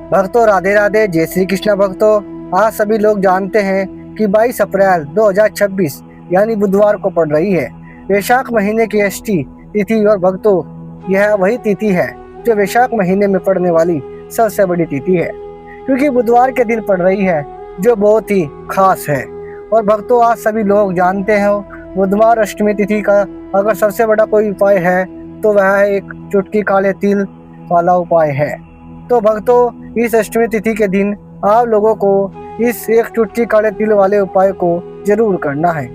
भक्तों राधे राधे, जय श्री कृष्णा भक्तों। आज सभी लोग जानते हैं कि 22 अप्रैल 2026 यानी बुधवार को पड़ रही है वैशाख महीने की अष्टमी तिथि। और भक्तों यह वही तिथि है जो वैशाख महीने में पड़ने वाली सबसे बड़ी तिथि है, क्योंकि बुधवार के दिन पड़ रही है, जो बहुत ही खास है। और भक्तों आज सभी लोग जानते हैं बुधवार अष्टमी तिथि का अगर सबसे बड़ा कोई उपाय है तो वह एक चुटकी काले तिल वाला उपाय है। तो भक्तों इस अष्टमी तिथि के दिन आप लोगों को इस एक चुटकी काले तिल वाले उपाय को जरूर करना है।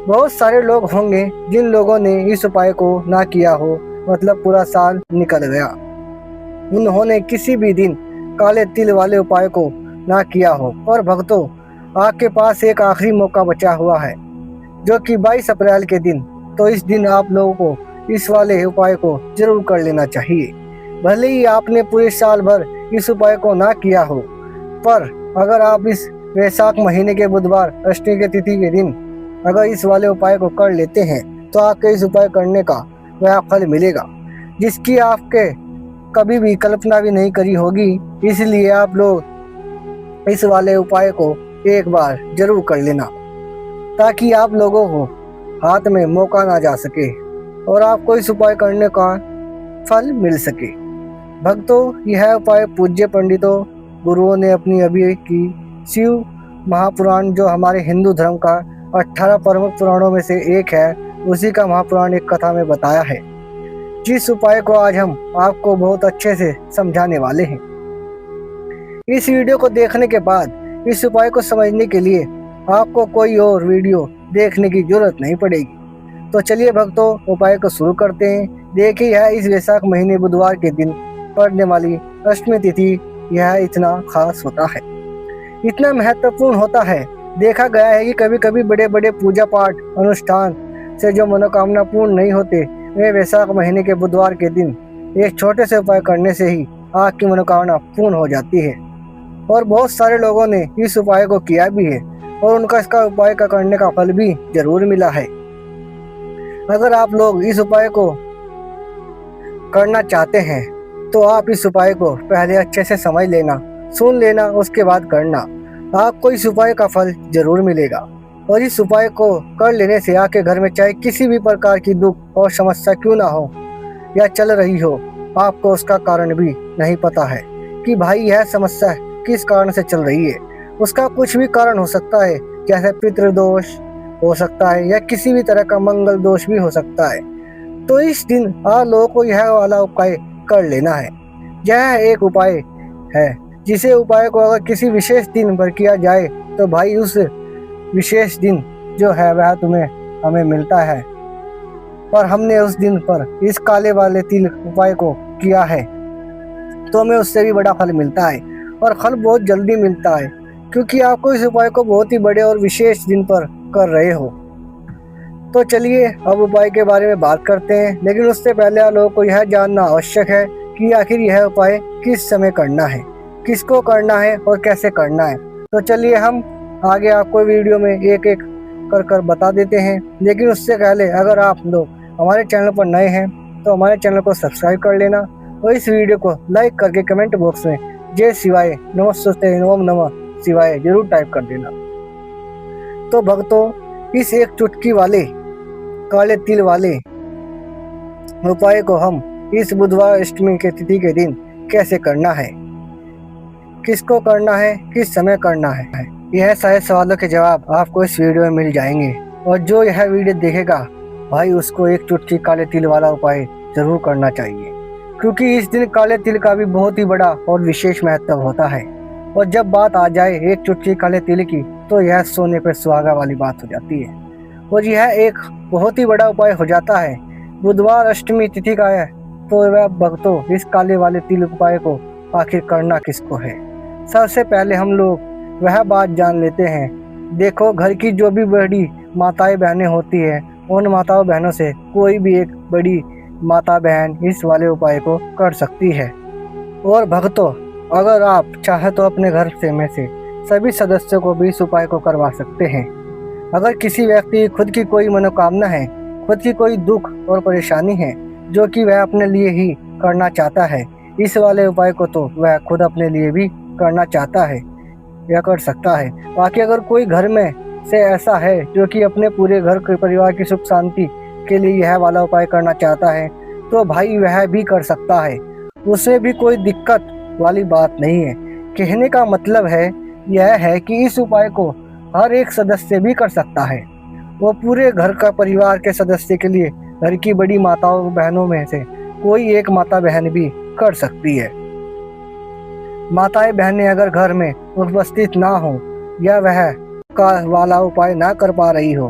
बहुत सारे लोग होंगे जिन लोगों ने इस उपाय को ना किया हो, मतलब पूरा साल निकल गया, उन्होंने किसी भी दिन काले तिल वाले उपाय को ना किया हो। और भक्तों आपके पास एक आखिरी मौका बचा हुआ है जो कि 22 अप्रैल के दिन। तो इस दिन आप लोगों को इस वाले उपाय को जरूर कर लेना चाहिए। भले ही आपने पूरे साल भर इस उपाय को ना किया हो, पर अगर आप इस वैशाख महीने के बुधवार अष्टमी के तिथि के दिन अगर इस वाले उपाय को कर लेते हैं तो आपके इस उपाय करने का वह फल मिलेगा जिसकी आपके कभी भी कल्पना भी नहीं करी होगी। इसलिए आप लोग इस वाले उपाय को एक बार जरूर कर लेना, ताकि आप लोगों को हाथ में मौका ना जा सके और आपको इस उपाय करने का फल मिल सके। भक्तों यह उपाय पूज्य पंडितों गुरुओं ने अपनी अभी की शिव महापुराण, जो हमारे हिंदू धर्म का 18 प्रमुख पुराणों में से एक है, उसी का महापुराण एक कथा में बताया है, जिस उपाय को आज हम आपको बहुत अच्छे से समझाने वाले हैं। इस वीडियो को देखने के बाद इस उपाय को समझने के लिए आपको कोई और वीडियो देखने की जरूरत नहीं पड़ेगी। तो चलिए भक्तों उपाय को शुरू करते हैं। देखिए यह इस वैशाख महीने बुधवार के दिन पड़ने वाली अष्टमी तिथि यह इतना खास होता है, इतना महत्वपूर्ण होता है। देखा गया है कि कभी कभी बड़े बड़े पूजा पाठ अनुष्ठान से जो मनोकामना पूर्ण नहीं होते, वे वैशाख महीने के बुधवार के दिन एक छोटे से उपाय करने से ही आपकी मनोकामना पूर्ण हो जाती है। और बहुत सारे लोगों ने इस उपाय को किया भी है और उनका इसका उपाय का करने का फल भी जरूर मिला है। अगर आप लोग इस उपाय को करना चाहते हैं तो आप इस उपाय को पहले अच्छे से समझ लेना, सुन लेना, उसके बाद करना। आपको इस उपाय का फल जरूर मिलेगा। और इस उपाय को कर लेने से आपके घर में चाहे किसी भी प्रकार की दुख और समस्या क्यों ना हो या चल रही हो, आपको उसका कारण भी नहीं पता है कि भाई यह समस्या किस कारण से चल रही है। उसका कुछ भी कारण हो सकता है, जैसे पितृदोष हो सकता है या किसी भी तरह का मंगल दोष भी हो सकता है। तो इस दिन आप लोगों को यह वाला उपाय कर लेना है। यह एक उपाय है जिसे उपाय को अगर किसी विशेष दिन पर किया जाए तो भाई उस विशेष दिन जो है वह तुम्हें हमें मिलता है। पर हमने उस दिन पर इस काले वाले तिल उपाय को किया है तो हमें उससे भी बड़ा फल मिलता है, और फल बहुत जल्दी मिलता है, क्योंकि आपको इस उपाय को बहुत ही बड़े और विशेष दिन पर कर रहे हो। तो चलिए अब उपाय के बारे में बात करते हैं, लेकिन उससे पहले आप लोगों को यह जानना आवश्यक है कि आखिर यह उपाय किस समय करना है, किसको करना है और कैसे करना है। तो चलिए हम आगे आपको वीडियो में एक एक कर बता देते हैं। लेकिन उससे पहले अगर आप लोग हमारे चैनल पर नए हैं तो हमारे चैनल को सब्सक्राइब कर लेना और इस वीडियो को लाइक करके कमेंट बॉक्स में जय शिवाय नमस्ते ओम नमः शिवाय जरूर टाइप कर देना। तो भक्तों इस एक चुटकी वाले काले तिल वाले उपाय को हम इस बुधवार अष्टमी के तिथि के दिन कैसे करना है, किसको करना है, किस समय करना है, यह सारे सवालों के जवाब आपको इस वीडियो में मिल जाएंगे। और जो यह वीडियो देखेगा भाई उसको एक चुटकी काले तिल वाला उपाय जरूर करना चाहिए, क्योंकि इस दिन काले तिल का भी बहुत ही बड़ा और विशेष महत्व होता है। और जब बात आ जाए एक चुटकी काले तिल की तो यह सोने पर सुहागा वाली बात हो जाती है और यह एक बहुत ही बड़ा उपाय हो जाता है। बुधवार अष्टमी तिथि का है तो वह भक्तों इस काले वाले तिल उपाय को आखिर करना किसको है। सबसे पहले हम लोग वह बात जान लेते हैं। देखो घर की जो भी बड़ी माताएं बहनें होती है, उन माताओं बहनों से कोई भी एक बड़ी माता बहन इस वाले उपाय को कर सकती है। और भक्तों अगर आप चाहे तो अपने घर में से सभी सदस्यों को भी इस उपाय को करवा सकते हैं। अगर किसी व्यक्ति खुद की कोई मनोकामना है, खुद की कोई दुख और परेशानी है जो कि वह अपने लिए ही करना चाहता है, इस वाले उपाय को तो वह खुद अपने लिए भी करना चाहता है या कर सकता है। बाकी अगर कोई घर में से ऐसा है जो कि अपने पूरे घर के परिवार की सुख शांति के लिए यह वाला उपाय करना चाहता है तो भाई वह भी कर सकता है, उसमें भी कोई दिक्कत वाली बात नहीं है। कहने का मतलब है यह है कि इस उपाय को हर एक सदस्य भी कर सकता है। वो पूरे घर का परिवार के सदस्य के लिए घर की बड़ी माताओं बहनों में से कोई एक माता बहन भी कर सकती है। माताएं बहनें अगर घर में उपस्थित ना हो या वह का वाला उपाय ना कर पा रही हो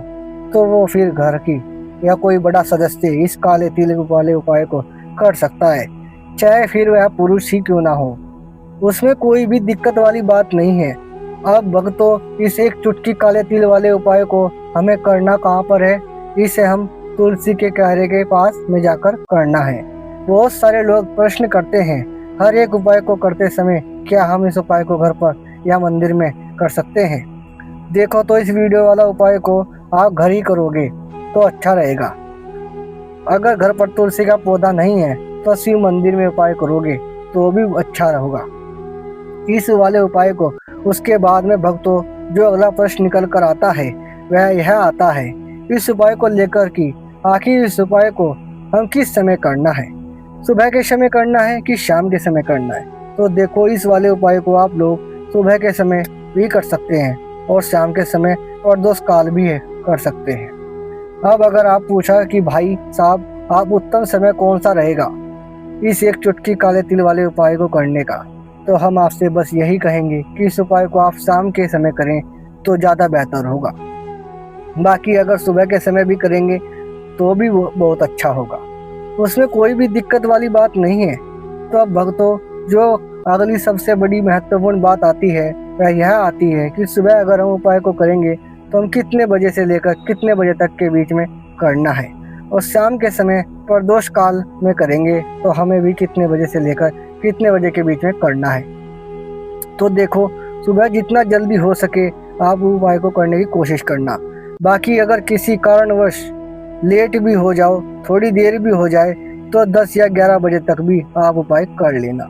तो वो फिर घर की या कोई बड़ा सदस्य इस काले तिल वाले उपाय को कर सकता है, चाहे फिर वह पुरुष ही क्यों ना हो। उसमें कोई भी दिक्कत वाली बात नहीं है। अब भक्तों, इस एक चुटकी काले तिल वाले उपाय को हमें करना कहाँ पर है? इसे हम तुलसी के क्यारे के पास में जाकर करना है। बहुत सारे लोग प्रश्न करते हैं हर एक उपाय को करते समय क्या हम इस उपाय को घर पर या मंदिर में कर सकते हैं? देखो तो इस वीडियो वाला उपाय को आप घर ही करोगे तो अच्छा रहेगा। अगर घर पर तुलसी का पौधा नहीं है तो शिव मंदिर में उपाय करोगे तो भी अच्छा रहेगा इस वाले उपाय को। उसके बाद में भक्तों जो अगला प्रश्न निकल कर आता है वह यह आता है इस उपाय को लेकर कि आखिर इस उपाय को हम किस समय करना है, सुबह के समय करना है कि शाम के समय करना है? तो देखो इस वाले उपाय को आप लोग सुबह के समय भी कर सकते हैं और शाम के समय और दोष काल भी कर सकते हैं। अब अगर आप पूछा कि भाई साहब आप उत्तम समय कौन सा रहेगा इस एक चुटकी काले तिल वाले उपाय को करने का, तो हम आपसे बस यही कहेंगे कि इस उपाय को आप शाम के समय करें तो ज़्यादा बेहतर होगा। बाकी अगर सुबह के समय भी करेंगे तो भी वो बहुत अच्छा होगा, उसमें कोई भी दिक्कत वाली बात नहीं है। तो अब भक्तों जो अगली सबसे बड़ी महत्वपूर्ण बात आती है वह यह आती है कि सुबह अगर हम उपाय को करेंगे तो हम कितने बजे से लेकर कितने बजे तक के बीच में करना है, और शाम के समय प्रदोष काल में करेंगे तो हमें भी कितने बजे से लेकर कितने बजे के बीच में करना है। तो देखो सुबह जितना जल्दी हो सके आप उपाय को करने की कोशिश करना। बाकी अगर किसी कारणवश लेट भी हो जाओ, थोड़ी देर भी हो जाए तो 10 या 11 बजे तक भी आप उपाय कर लेना,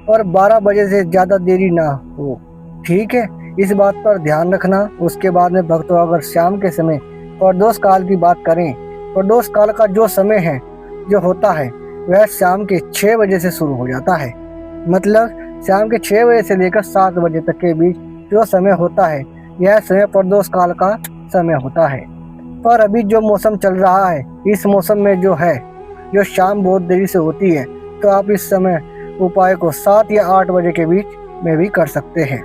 और 12 बजे से ज़्यादा देरी ना हो, ठीक है? इस बात पर ध्यान रखना। उसके बाद में भक्तों अगर शाम के समय प्रदोष काल की बात करें, प्रदोष काल का जो समय है जो होता है वह शाम के 6 बजे से शुरू हो जाता है। मतलब शाम के 6 बजे से लेकर 7 बजे तक के बीच जो समय होता है यह समय प्रदोष काल का समय होता है। पर अभी जो मौसम चल रहा है इस मौसम में जो शाम बहुत देरी से होती है, तो आप इस समय उपाय को 7 या 8 बजे के बीच में भी कर सकते हैं।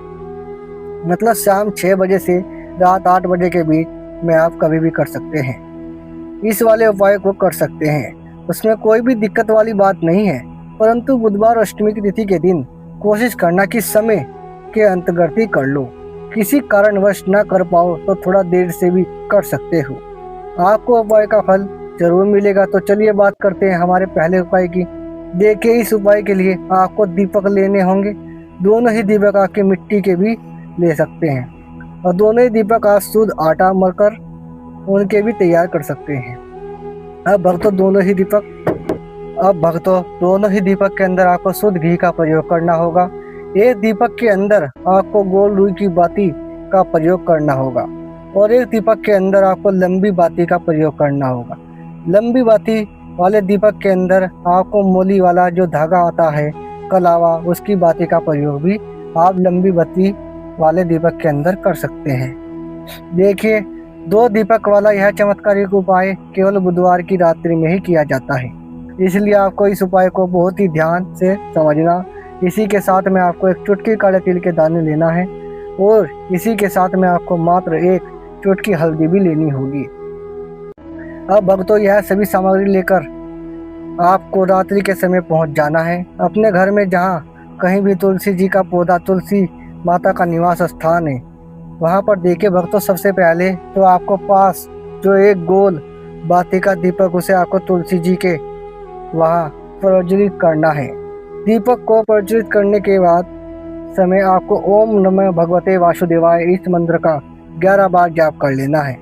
मतलब शाम 6 बजे से रात 8 बजे के बीच में आप कभी भी कर सकते हैं, इस वाले उपाय को कर सकते हैं। उसमें कोई भी दिक्कत वाली बात नहीं है। परंतु बुधवार अष्टमी की तिथि के दिन कोशिश करना कि समय के अंतर्गत ही कर लो। किसी कारणवश ना कर पाओ तो थोड़ा देर से भी कर सकते हो, आपको उपाय का फल जरूर मिलेगा। तो चलिए बात करते हैं हमारे पहले उपाय की। देखिए इस उपाय के लिए आपको दीपक लेने होंगे। दोनों ही दीपक आपके मिट्टी के भी ले सकते हैं, और दोनों ही दीपक आप शुद्ध आटा मलकर उनके भी तैयार कर सकते हैं। अब भक्तों दोनों ही दीपक के अंदर आपको शुद्ध घी का प्रयोग करना होगा। एक दीपक के अंदर आपको गोल रुई की बाती का प्रयोग करना होगा, और एक दीपक के अंदर आपको लंबी बाती का प्रयोग करना होगा। लंबी बाती वाले दीपक के अंदर आपको मोली वाला जो धागा आता है कलावा, उसकी बाती का प्रयोग भी आप लंबी बाती वाले दीपक के अंदर कर सकते हैं। देखिए 2 दीपक वाला यह चमत्कारिक उपाय केवल बुधवार की रात्रि में ही किया जाता है, इसलिए आपको इस उपाय को बहुत ही ध्यान से समझना। इसी के साथ में आपको एक चुटकी काले तिल के दाने लेना है, और इसी के साथ में आपको मात्र एक चुटकी हल्दी भी लेनी होगी। अब भक्तों यह सभी सामग्री लेकर आपको रात्रि के समय पहुंच जाना है अपने घर में, जहां कहीं भी तुलसी जी का पौधा, तुलसी माता का निवास स्थान है, वहां पर देखिए भक्तों सबसे पहले तो आपको पास जो एक गोल बाती का दीपक उसे आपको तुलसी जी के वहां प्रज्वलित करना है। दीपक को प्रज्वलित करने के बाद समय आपको ओम नमः भगवते वासुदेवाय इस मंत्र का 11 बार जाप कर लेना है।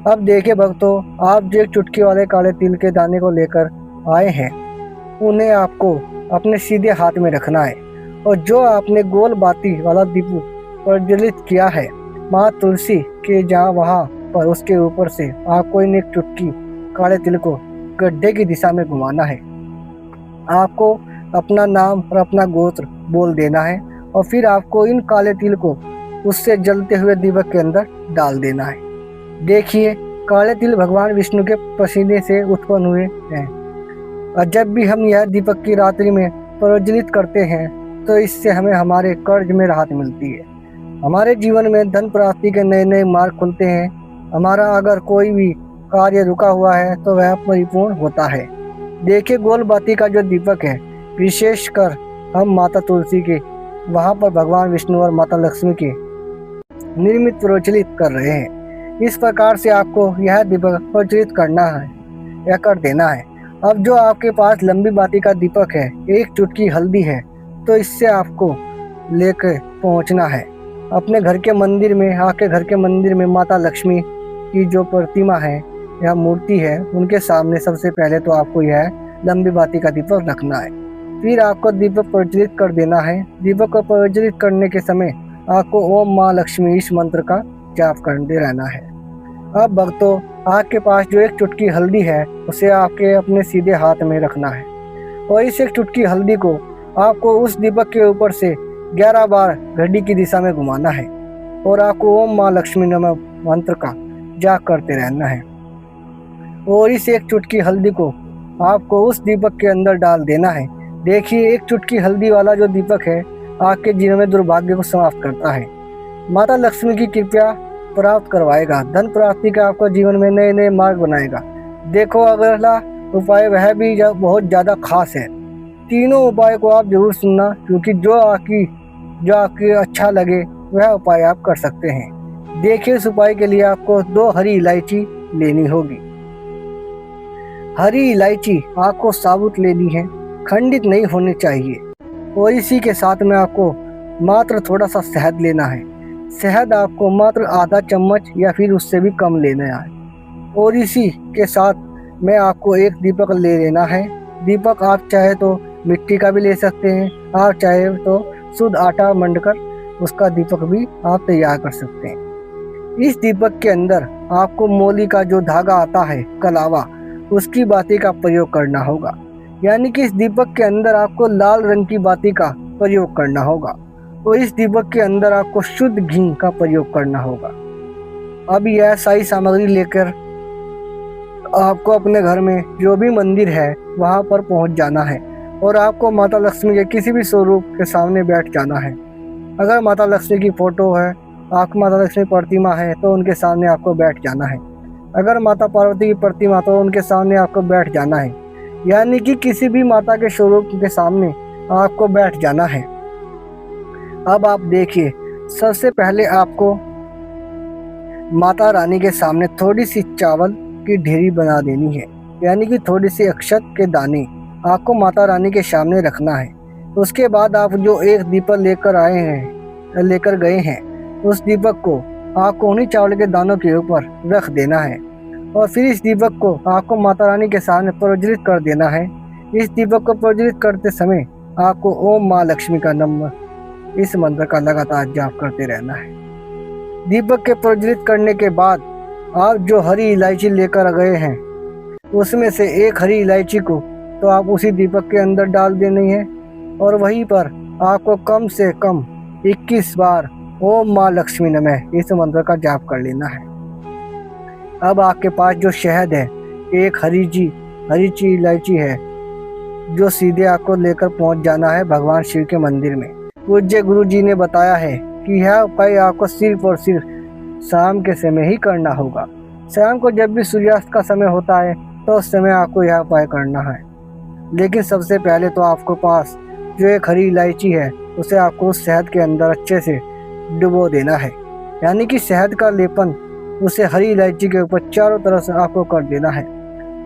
अब देखिए भक्तों आप जो एक चुटकी वाले काले तिल के दाने को लेकर आए हैं उन्हें आपको अपने सीधे हाथ में रखना है। और जो आपने गोल बाती वाला दीप प्रज्वलित किया है माँ तुलसी के जहाँ वहाँ पर उसके ऊपर से आपको इन एक चुटकी काले तिल को गड्ढे की दिशा में घुमाना है। आपको अपना नाम और अपना गोत्र बोल देना है और फिर आपको इन काले तिल को उससे जलते हुए दीपक के अंदर डाल देना है। देखिए, काले तिल भगवान विष्णु के पसीने से उत्पन्न हुए हैं और जब भी हम यह दीपक की रात्रि में प्रज्वलित करते हैं तो इससे हमें हमारे कर्ज में राहत मिलती है। हमारे जीवन में धन प्राप्ति के नए नए मार्ग खुलते हैं। हमारा अगर कोई भी कार्य रुका हुआ है तो वह परिपूर्ण होता है। देखिए, गोल बाती का जो दीपक है, विशेषकर हम माता तुलसी के वहाँ पर भगवान विष्णु और माता लक्ष्मी के निर्मित प्रज्वलित कर रहे हैं। इस प्रकार से आपको यह दीपक प्रज्वलित करना है या कर देना है। अब जो आपके पास लंबी बाती का दीपक है, एक चुटकी हल्दी है, तो इससे आपको लेकर पहुंचना है अपने घर के मंदिर में। आपके घर के मंदिर में माता लक्ष्मी की जो प्रतिमा है या मूर्ति है, उनके सामने सबसे पहले तो आपको यह लंबी बाती का दीपक रखना है। फिर आपको दीपक प्रज्वलित कर देना है। दीपक को प्रज्वलित करने के समय आपको ओम माँ लक्ष्मी इस मंत्र का जाप करते रहना है। अब भक्तों, आपके पास जो एक चुटकी हल्दी है उसे आपके अपने सीधे हाथ में रखना है और इस एक चुटकी हल्दी को आपको उस दीपक के ऊपर से 11 बार घड़ी की दिशा में घुमाना है और आपको ओम माँ लक्ष्मी नमः मंत्र का जाप करते रहना है। और इस एक चुटकी हल्दी को आपको उस दीपक के अंदर डाल देना है। देखिए, एक चुटकी हल्दी वाला जो दीपक है आपके जीवन में दुर्भाग्य को समाप्त करता है, माता लक्ष्मी की कृपा प्राप्त करवाएगा, धन प्राप्ति का आपको जीवन में नए नए मार्ग बनाएगा। देखो, अगला उपाय वह भी बहुत ज़्यादा खास है। तीनों उपाय को आप जरूर सुनना, क्योंकि जो आपकी अच्छा लगे वह उपाय आप कर सकते हैं। देखिए, इस उपाय के लिए आपको 2 हरी इलायची लेनी होगी। हरी इलायची आपको साबुत लेनी है, खंडित नहीं होनी चाहिए। और इसी के साथ में आपको मात्र थोड़ा सा शहद लेना है। शहद आपको मात्र आधा चम्मच या फिर उससे भी कम लेना है। और इसी के साथ में आपको एक दीपक ले लेना है। दीपक आप चाहे तो मिट्टी का भी ले सकते हैं, आप चाहे तो शुद्ध आटा मंडकर उसका दीपक भी आप तैयार कर सकते हैं। इस दीपक के अंदर आपको मोली का जो धागा आता है, कलावा, उसकी बाती का प्रयोग करना होगा। यानी कि इस दीपक के अंदर आपको लाल रंग की बाती का प्रयोग करना होगा और इस दीपक के अंदर आपको शुद्ध घी का प्रयोग करना होगा। अब यह सारी सामग्री लेकर आपको अपने घर में जो भी मंदिर है वहां पर पहुंच जाना है और आपको माता लक्ष्मी के किसी भी स्वरूप के सामने बैठ जाना है। अगर माता लक्ष्मी की फोटो है, आपकी माता लक्ष्मी प्रतिमा है, तो उनके सामने आपको बैठ जाना है। अगर माता पार्वती की प्रतिमा तो उनके सामने आपको बैठ जाना है। यानी कि किसी भी माता के स्वरूप के सामने आपको बैठ जाना है। अब आप देखिए, सबसे पहले आपको माता रानी के सामने थोड़ी सी चावल की ढेरी बना देनी है, यानी कि थोड़ी सी अक्षत के दाने आपको माता रानी के सामने रखना है। उसके बाद आप जो एक दीपक लेकर गए हैं, उस दीपक को आपको उन्हीं चावल के दानों के ऊपर रख देना है और फिर इस दीपक को आपको माता रानी के सामने प्रज्वलित कर देना है। इस दीपक को प्रज्वलित करते समय आपको ओम माँ लक्ष्मी का नमः इस मंत्र का लगातार जाप करते रहना है। दीपक के प्रज्वलित करने के बाद आप जो हरी इलायची लेकर गए हैं, उसमें से एक हरी इलायची को तो आप उसी दीपक के अंदर डाल देनी है और वहीं पर आपको कम से कम 21 बार ओम माँ लक्ष्मी नमः इस मंत्र का जाप कर लेना है। अब आपके पास जो शहद है, एक हरी इलायची है, जो सीधे आपको लेकर पहुंच जाना है भगवान शिव के मंदिर में। पूज्य गुरु जी ने बताया है कि यह उपाय आपको सिर्फ और सिर्फ शाम के समय ही करना होगा। शाम को जब भी सूर्यास्त का समय होता है तो उस समय आपको यह उपाय करना है। लेकिन सबसे पहले तो आपको पास जो एक हरी इलायची है उसे आपको उस शहद के अंदर अच्छे से डुबो देना है, यानी कि शहद का लेपन उसे हरी इलायची के ऊपर चारों तरफ से आपको कर देना है।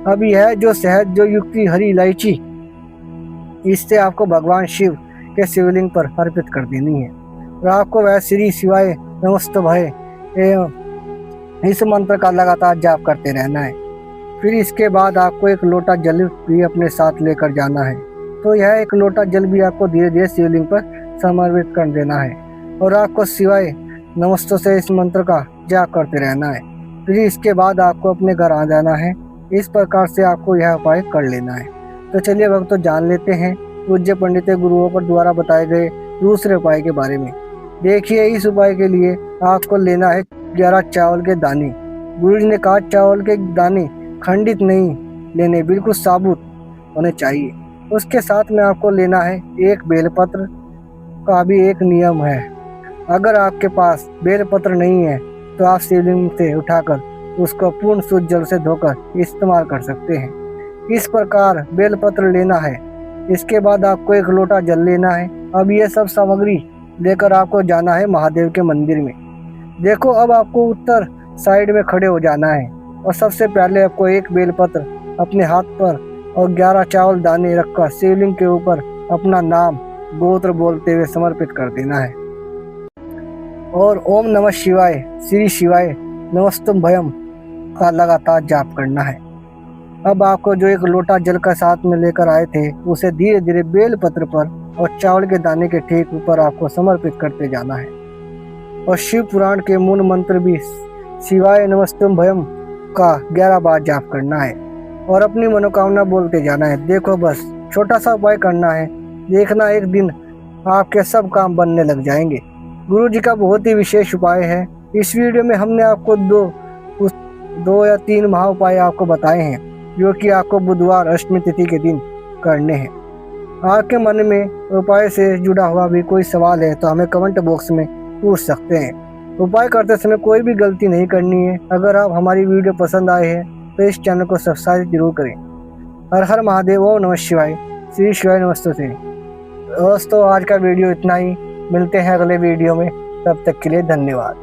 अब यह जो शहद जो युक्ति हरी इलायची, इससे आपको भगवान शिव के शिवलिंग पर अर्पित कर देनी है और आपको वह श्री शिवाय नमस्तुभ्ये इस मंत्र का लगातार जाप करते रहना है। फिर इसके बाद आपको एक लोटा जल भी अपने साथ लेकर जाना है तो यह एक लोटा जल भी आपको धीरे धीरे शिवलिंग पर समर्पित कर देना है और आपको सिवाय नमस्तों से इस मंत्र का जाप करते रहना है। फिर इसके बाद आपको अपने घर आ जाना है। इस प्रकार से आपको यह उपाय कर लेना है। तो चलिए भक्तों, जान लेते हैं पूज्य पंडित गुरुओं पर द्वारा बताए गए दूसरे उपाय के बारे में। देखिए, इस उपाय के लिए आपको लेना है 11 चावल के दाने। गुरु जी ने कहा चावल के दाने खंडित नहीं लेने, बिल्कुल साबुत होने चाहिए। उसके साथ में आपको लेना है एक बेलपत्र का भी एक नियम है। अगर आपके पास बेलपत्र नहीं है तो आप शिवलिंग से उठाकर उसको पूर्ण शुद्ध जल से धोकर इस्तेमाल कर सकते हैं। इस प्रकार बेलपत्र लेना है। इसके बाद आपको एक लोटा जल लेना है। अब ये सब सामग्री लेकर आपको जाना है महादेव के मंदिर में। देखो, अब आपको उत्तर साइड में खड़े हो जाना है और सबसे पहले आपको एक बेलपत्र अपने हाथ पर और 11 चावल दाने रखकर शिवलिंग के ऊपर अपना नाम गोत्र बोलते हुए समर्पित कर देना है और ओम नमः शिवाय, श्री शिवाय, नमस्तुम भयम का लगातार जाप करना है। अब आपको जो एक लोटा जल का साथ में लेकर आए थे उसे धीरे धीरे बेल पत्र पर और चावल के दाने के ठीक ऊपर आपको समर्पित करते जाना है और शिव पुराण के मूल मंत्र भी शिवाय नमस्तुम भयम का 11 बार जाप करना है और अपनी मनोकामना बोलते जाना है। देखो, बस छोटा सा उपाय करना है, देखना एक दिन आपके सब काम बनने लग जाएंगे। गुरु जी का बहुत ही विशेष उपाय है। इस वीडियो में हमने आपको दो या तीन महा उपाय आपको बताए हैं जो कि आपको बुधवार अष्टमी तिथि के दिन करने हैं। आपके मन में उपाय से जुड़ा हुआ भी कोई सवाल है तो हमें कमेंट बॉक्स में पूछ सकते हैं। उपाय करते समय कोई भी गलती नहीं करनी है। अगर आप हमारी वीडियो पसंद आए हैं तो इस चैनल को सब्सक्राइब जरूर करें। हर हर महादेव, ओम नमः शिवाय, श्री शिवाय नमस्ते। दोस्तों, आज का वीडियो इतना ही। मिलते हैं अगले वीडियो में, तब तक के लिए धन्यवाद।